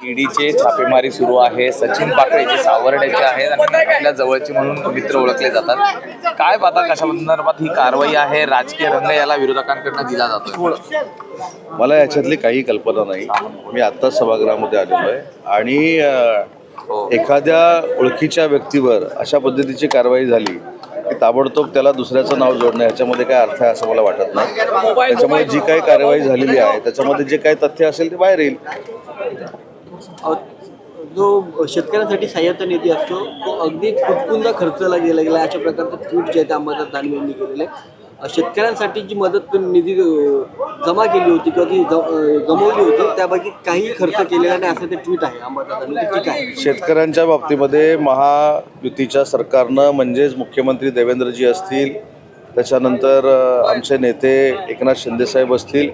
ईडीचे छापेमारी सुरू आहे. सचिन पाकळे जे सावर्ड्याचे आहेत आणि आपल्या जवळचे म्हणून मित्र ओळखले जातात. काय पाहता कशा संदर्भात ही कारवाई आहे? राजकीय रंग याला विरोधकांकडून दिला जातो. मला याच्यातली काही कल्पना नाही. मी आत्ताच सभागृहामध्ये आलेलो आहे आणि एखाद्या ओळखीच्या व्यक्तीवर अशा पद्धतीची कारवाई झाली की ताबडतोब त्याला दुसऱ्याचं नाव जोडणं ह्याच्यामध्ये काय अर्थ आहे असं मला वाटत नाही. त्याच्यामुळे जी काही कारवाई झालेली आहे त्याच्यामध्ये जे काही तथ्य असेल ते बाहेर येईल. जो शेतकऱ्यांसाठी सहाय्यता निधी असतो तो अगदी तुटपुंजा खर्चला गेला अशा प्रकारचं ट्विट जे आहे ते अंबादास दानवे यांनी केलेलं आहे. शेतकऱ्यांसाठी जी मदत निधी जमा केली होती किंवा ती जमवली होती त्यापैकी काही खर्च केलेला नाही असं ते ट्विट आहे अंबादास दानवे. ठीक आहे, शेतकऱ्यांच्या बाबतीमध्ये महायुतीच्या सरकारनं म्हणजेच मुख्यमंत्री देवेंद्रजी असतील, त्याच्यानंतर आमचे नेते एकनाथ शिंदेसाहेब असतील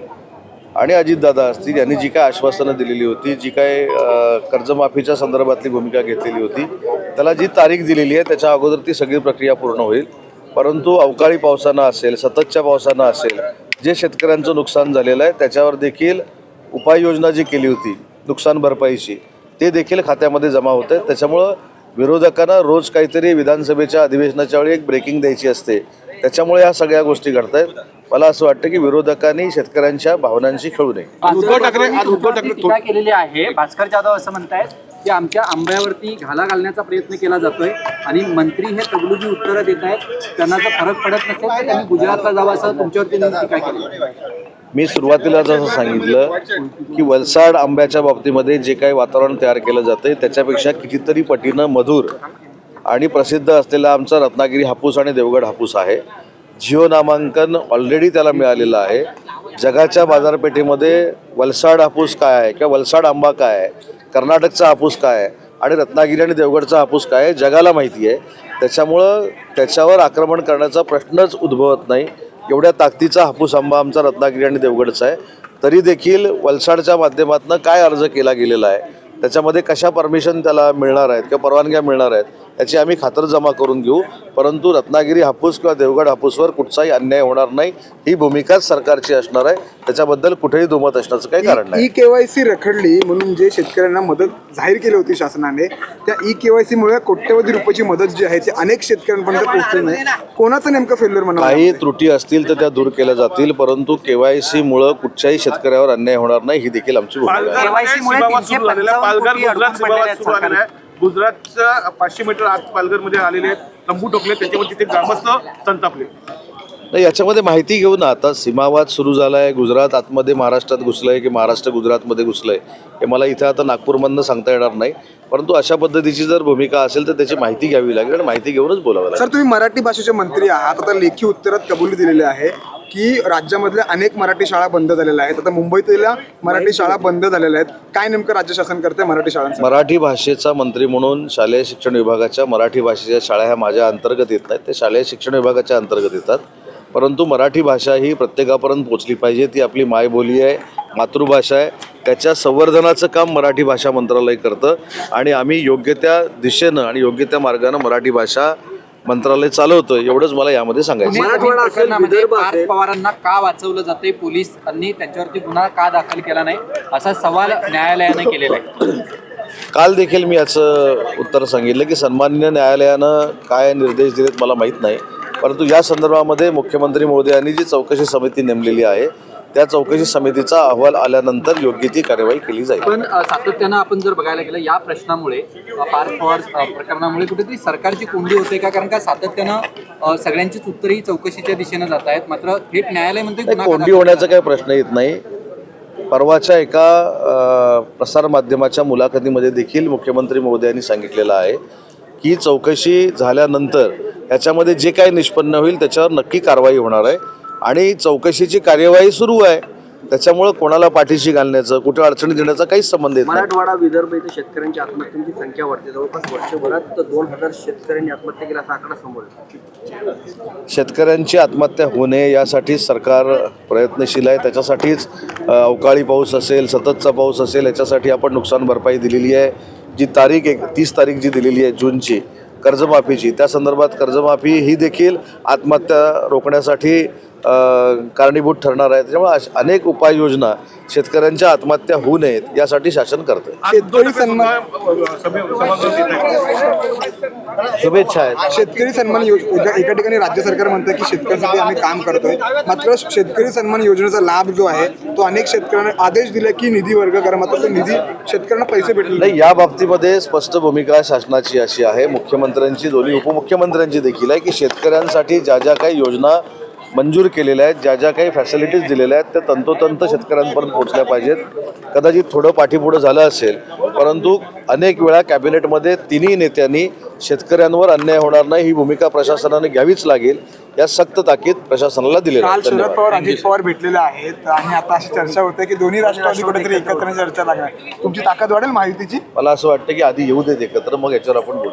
आणि अजितदादा असतील यांनी जी काय आश्वासनं दिलेली होती, जी काय कर्जमाफीच्या संदर्भातली भूमिका घेतलेली होती, त्याला जी तारीख दिलेली आहे त्याच्या अगोदर ती सगळी प्रक्रिया पूर्ण होईल. परंतु अवकाळी पावसानं असेल, सततच्या पावसानं असेल, जे शेतकऱ्यांचं नुकसान झालेलं आहे त्याच्यावर देखील उपाययोजना जी केली होती नुकसान भरपाईची ते देखील खात्यामध्ये जमा होत आहे. त्याच्यामुळं विरोधकांना रोज काहीतरी विधानसभेच्या अधिवेशनाच्या वेळी एक ब्रेकिंग द्यायची असते, त्याच्यामुळे ह्या सगळ्या गोष्टी घडत आहेत. मला असं वाटतं की विरोधकांनी शेतकऱ्यांच्या भावनांशी खेळू नये. उद्धव ठाकरे टीका केलेली आहे. भास्कर जाधव असं म्हणतायत की आमच्या आंब्यावरती घाला घालण्याचा प्रयत्न केला जातोय आणि मंत्री हे तगलुजी उत्तरं देत आहेत. त्यांना जर फरक पडत नसेल तर त्यांनी गुजरातला जावं असं तुमच्यावरती टीका केली. मी सुरुवातीला जसं सांगितलं की वलसाड आंब्याच्या बाबतीमध्ये जे काही वातावरण तयार केलं जातं त्याच्यापेक्षा कितीतरी पटीनं मधुर आणि प्रसिद्ध असलेला आमचा रत्नागिरी हापूस आणि देवगड हापूस आहे. जिओ नामांकन ऑलरेडी त्याला मिळालेलं आहे. जगाच्या बाजारपेठेमध्ये वलसाड हापूस काय आहे किंवा वलसाड आंबा काय आहे, कर्नाटकचा हापूस काय आहे आणि रत्नागिरी आणि देवगडचा हापूस काय आहे जगाला माहिती आहे. त्याच्यामुळं त्याच्यावर आक्रमण करण्याचा प्रश्नच उद्भवत नाही. एवढ्या ताकदीचा हापूस आंबा आमचा रत्नागिरी आणि देवगडचा आहे. तरी देखील वलसाडच्या माध्यमातून काय अर्ज केला गेलेला आहे, त्याच्यामध्ये कशा परमिशन त्याला मिळणार आहेत किंवा परवानग्या मिळणार आहेत याची आम्ही खातरजमा करून घेऊ. परंतु रत्नागिरी हापूस किंवा देवगड हापूसवर कुठचाही अन्याय होणार नाही ही भूमिकाच सरकारची असणार आहे. त्याच्याबद्दल कुठेही दुमत असण्याचं काही कारण नाही. ई-केवायसी रखडली म्हणून जे शेतकऱ्यांना मदत जाहीर केली होती शासनाने, त्या ई-केवायसी मुळे कोट्यवधी रुपयाची मदत जी आहे ती अनेक शेतकऱ्यांपर्यंत पोहोचली नाही. कोणाचं नेमकं फेल्युअर म्हणा? काही त्रुटी असतील तर त्या दूर केल्या जातील, परंतु केवायसी मुळे कुठच्याही शेतकऱ्यावर अन्याय होणार नाही ही देखील आमची भूमिका आहे. गुजरातच्या 500 मीटर आत पालघरमध्ये आलेले आहेत, तंबू टोकले, त्याच्यावर तिथे ग्रामस्थ संतापले. नाही, याच्यामध्ये माहिती घेऊ ना. आता सीमावाद सुरू झाला आहे. गुजरात आतमध्ये महाराष्ट्रात घुसलं आहे की महाराष्ट्र गुजरातमध्ये घुसलं आहे हे मला इथं आता नागपूरमधनं सांगता येणार नाही. परंतु अशा पद्धतीची जर भूमिका असेल तर त्याची माहिती घ्यावी लागेल आणि माहिती घेऊनच बोलावं लागेल. सर, तुम्ही मराठी भाषेचे मंत्री आहात. आता लेखी उत्तरात कबुली दिलेली आहे की राज्यामधल्या अनेक मराठी शाळा बंद झालेल्या आहेत. आता मुंबईतल्या मराठी शाळा बंद झालेल्या आहेत. काय नेमकं राज्य शासन करते मराठी शाळांचं? मराठी भाषेचा मंत्री म्हणून शालेय शिक्षण विभागाच्या मराठी भाषेच्या शाळा ह्या माझ्या अंतर्गत येत नाहीत, ते शालेय शिक्षण विभागाच्या अंतर्गत येतात. परंतु मराठी भाषा ही प्रत्येकापर्यंत पोचली पाहिजे. ती आपली मायबोली आहे, मातृभाषा आहे. त्याच्या संवर्धनाचं काम मराठी भाषा मंत्रालय करतं आणि आम्ही योग्य त्या दिशेनं आणि योग्य त्या मार्गानं मराठी भाषा मंत्रालय चालवतं. एवढंच मला यामध्ये सांगायचं. पार्थ पवारांना का वाचवलं जाते, पोलिसांनी त्यांच्यावरती गुन्हा का दाखल केला नाही असा सवाल न्यायालयाने केलेला आहे. काल देखील मी याचं उत्तर सांगितलं की सन्माननीय न्यायालयानं काय निर्देश दिलेत मला माहीत नाही. परंतु या संदर्भामध्ये मुख्यमंत्री महोदयांनी जी चौकशी समिती नेमलेली आहे त्या चौकशी समितीचा अहवाल आल्यानंतर योग्य ती कार्यवाही केली जाईल. पण सातत्यानं आपण जर बघायला गेलं या प्रश्नामुळे, पार्थ पवार प्रकरणामुळे कुठेतरी सरकारची कोंडी होते का? कारण का सातत्यानं सगळ्यांचीच उत्तरही चौकशीच्या दिशेनं जात आहेत, मात्र थेट न्यायालय म्हणते कोंडी होण्याचा काही प्रश्न येत नाही. परवाच्या एका प्रसारमाध्यमाच्या मुलाखतीमध्ये देखील मुख्यमंत्री महोदयांनी सांगितलेलं आहे की चौकशी झाल्यानंतर याच्यामध्ये जे काही निष्पन्न होईल त्याच्यावर नक्की कारवाई होणार आहे आणि चौकशीची कार्यवाही सुरू आहे. त्याच्यामुळं कोणाला पाठीशी घालण्याचं, कुठे अडचणी देण्याचा काहीच संबंध येत नाही. मराठवाडा, विदर्भ इथे शेतकऱ्यांच्या आत्महत्यांची संख्या वाढते. जवळपास वर्षभरात 2000 शेतकऱ्यांनी आत्महत्या केला असा आकडा समोर येतो. शेतकऱ्यांची आत्महत्या होऊ नये यासाठी सरकार प्रयत्नशील आहे. त्याच्यासाठीच अवकाळी पाऊस असेल, सततचा पाऊस असेल, याच्यासाठी आपण नुकसान भरपाई दिलेली आहे. जी तारीख 30 तारीख जी दिलेली आहे जूनची कर्जमाफीची, त्या संदर्भात कर्जमाफी ही देखील आत्महत्या रोखण्यासाठी कारणीभूत ठरणार आहे. त्याच्यामुळे अनेक उपाययोजना शेतकऱ्यांच्या आत्महत्या होऊ नयेत यासाठी शासन करते. शेतकरी सन्मान शुभेच्छा आहेत. शेतकरी सन्मान एका ठिकाणी राज्य सरकार म्हणतं की शेतकऱ्यांसाठी आम्ही काम करतोय, मात्र शेतकरी सन्मान योजनेचा लाभ जो आहे तो अनेक शेतकऱ्यांना आदेश दिला की निधी वर्ग करा, मात्र तो निधी शेतकऱ्यांना पैसे भेटले नाही, या बाबतीमध्ये स्पष्ट भूमिका शासनाची अशी आहे, मुख्यमंत्र्यांची, दोन्ही उपमुख्यमंत्र्यांची देखील आहे, की शेतकऱ्यांसाठी ज्या ज्या काही योजना मंजूर केलेल्या आहेत, ज्या ज्या काही फॅसिलिटीज दिलेल्या आहेत त्या तंतोतंत शेतकऱ्यांपर्यंत पोहोचल्या पाहिजेत. कदाचित थोडं पाठीपुढं झालं असेल, परंतु अनेक वेळा कॅबिनेटमध्ये तिन्ही नेत्यांनी शेतकऱ्यांवर अन्याय होणार नाही ही भूमिका प्रशासनाने घ्यावीच लागेल, या सक्त ताकीद प्रशासनाला दिलेली काल आहे. शरद धन्यवाद. पवार अजित पवार भेटलेले आहेत आणि आता अशी चर्चा होते की दोन्ही राष्ट्रवादी कुठेतरी एकत्र चर्चा लागणार. तुमची ताकद वाढेल महायुतीची? मला असं वाटतं की आधी येऊ देत एकत्र, मग याच्यावर आपण बोलू.